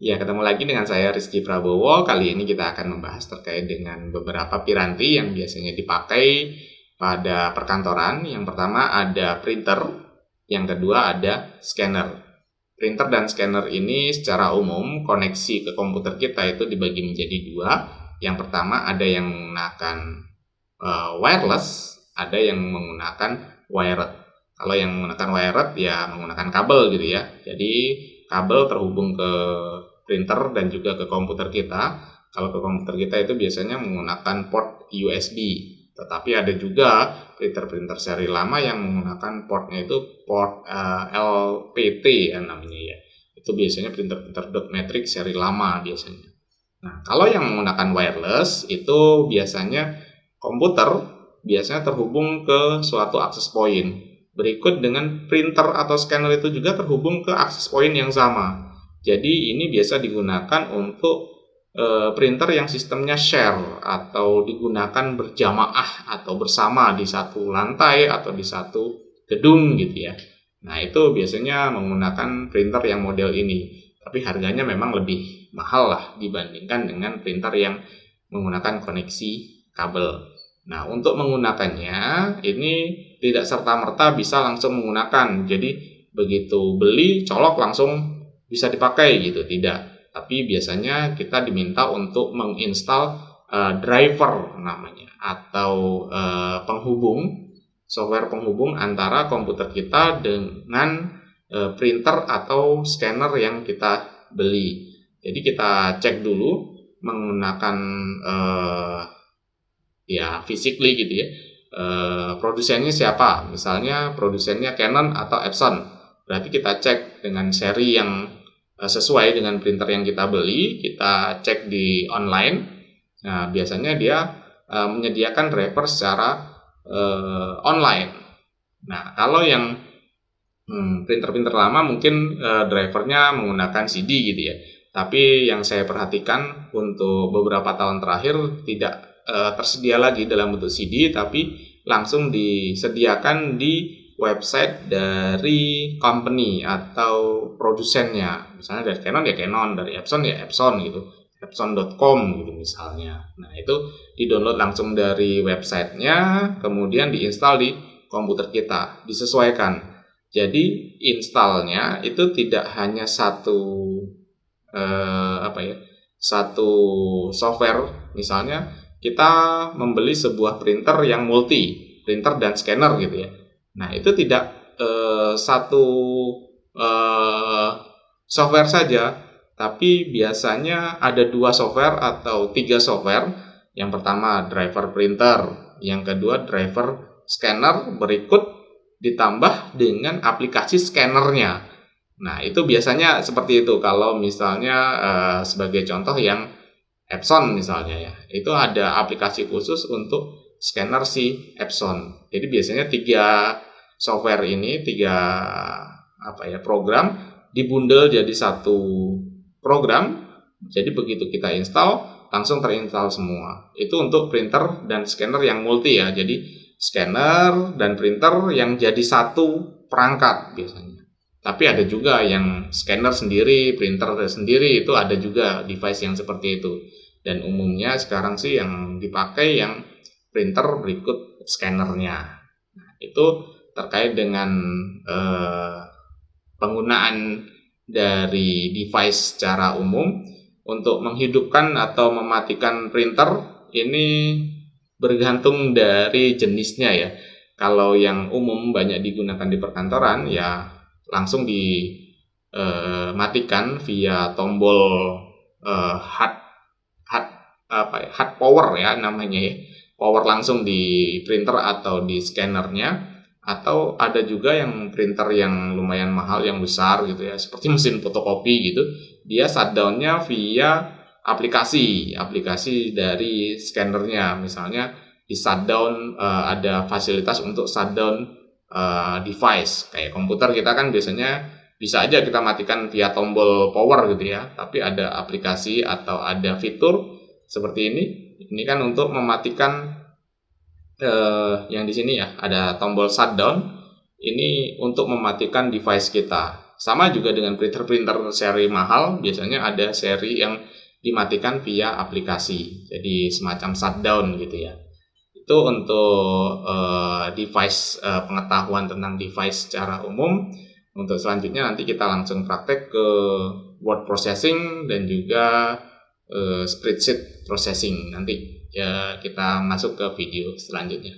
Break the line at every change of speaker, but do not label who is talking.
Ya, ketemu lagi dengan saya Rizky Prabowo. Kali ini kita akan membahas terkait dengan beberapa piranti yang biasanya dipakai pada perkantoran. Yang pertama ada printer, yang kedua ada scanner. Printer dan scanner ini secara umum koneksi ke komputer kita itu dibagi menjadi dua. Yang pertama ada yang menggunakan wireless, ada yang menggunakan wired. Kalau yang menggunakan wired ya menggunakan kabel gitu ya. Jadi kabel terhubung ke printer dan juga ke komputer kita. Kalau ke komputer kita itu biasanya menggunakan port USB. Tetapi ada juga printer-printer seri lama yang menggunakan portnya itu port LPT ya namanya ya. Itu biasanya printer-printer dot matrix seri lama biasanya. Nah, kalau yang menggunakan wireless itu biasanya komputer biasanya terhubung ke suatu access point. Berikut dengan printer atau scanner itu juga terhubung ke access point yang sama. Jadi ini biasa digunakan untuk printer yang sistemnya share atau digunakan berjamaah atau bersama di satu lantai atau di satu gedung gitu ya. Nah, itu biasanya menggunakan printer yang model ini. Tapi harganya memang lebih mahal lah dibandingkan dengan printer yang menggunakan koneksi kabel. Nah, untuk menggunakannya ini tidak serta-merta bisa langsung menggunakan. Jadi begitu beli, colok langsung bisa dipakai gitu, tidak. Tapi biasanya kita diminta untuk menginstal driver namanya atau penghubung, software penghubung antara komputer kita dengan printer atau scanner yang kita beli. Jadi kita cek dulu menggunakan ya physically gitu ya. Produsennya siapa? Misalnya produsennya Canon atau Epson. Berarti kita cek dengan seri yang sesuai dengan printer yang kita beli, kita cek di online. Nah, biasanya dia menyediakan driver secara online. Nah, kalau yang printer-printer lama mungkin drivernya menggunakan CD gitu ya. Tapi yang saya perhatikan untuk beberapa tahun terakhir tidak tersedia lagi dalam bentuk CD, tapi langsung disediakan di website dari company atau produsennya. Misalnya dari Canon ya Canon, dari Epson ya Epson gitu. Epson.com gitu misalnya. Nah, itu di-download langsung dari websitenya, kemudian diinstal di komputer kita, disesuaikan. Jadi installnya itu tidak hanya satu software. Misalnya kita membeli sebuah printer yang multi, printer dan scanner gitu ya. Nah, itu tidak satu software saja, tapi biasanya ada 2 software atau 3 software. Yang pertama driver printer, yang kedua driver scanner, berikut ditambah dengan aplikasi scannernya. Nah, itu biasanya seperti itu. Kalau misalnya sebagai contoh yang Epson misalnya ya, itu ada aplikasi khusus untuk scanner si Epson. Jadi biasanya 3 software ini, 3 program dibundel jadi satu program. Jadi begitu kita install langsung terinstall semua. Itu untuk printer dan scanner yang multi ya. Jadi scanner dan printer yang jadi satu perangkat biasanya. Tapi ada juga yang scanner sendiri, printer sendiri, itu ada juga device yang seperti itu. Dan umumnya sekarang sih yang dipakai yang printer berikut scannernya. Nah, itu terkait dengan penggunaan dari device secara umum. Untuk menghidupkan atau mematikan printer ini bergantung dari jenisnya ya. Kalau yang umum banyak digunakan di perkantoran ya langsung dimatikan via tombol hard power ya namanya ya. Power langsung di printer atau di scannernya. Atau ada juga yang printer yang lumayan mahal, yang besar gitu ya, seperti mesin fotokopi gitu, dia shutdown-nya via aplikasi dari scannernya. Misalnya di shutdown ada fasilitas untuk shutdown device. Kayak komputer kita kan biasanya bisa aja kita matikan via tombol power gitu ya, tapi ada aplikasi atau ada fitur seperti ini. Ini kan untuk mematikan yang di sini ya ada tombol shutdown. Ini untuk mematikan device kita. Sama juga dengan printer-printer seri mahal, biasanya ada seri yang dimatikan via aplikasi, jadi semacam shutdown gitu ya. Itu untuk device, pengetahuan tentang device secara umum. Untuk selanjutnya nanti kita langsung praktek ke word processing dan juga spreadsheet processing. Nanti ya kita masuk ke video selanjutnya.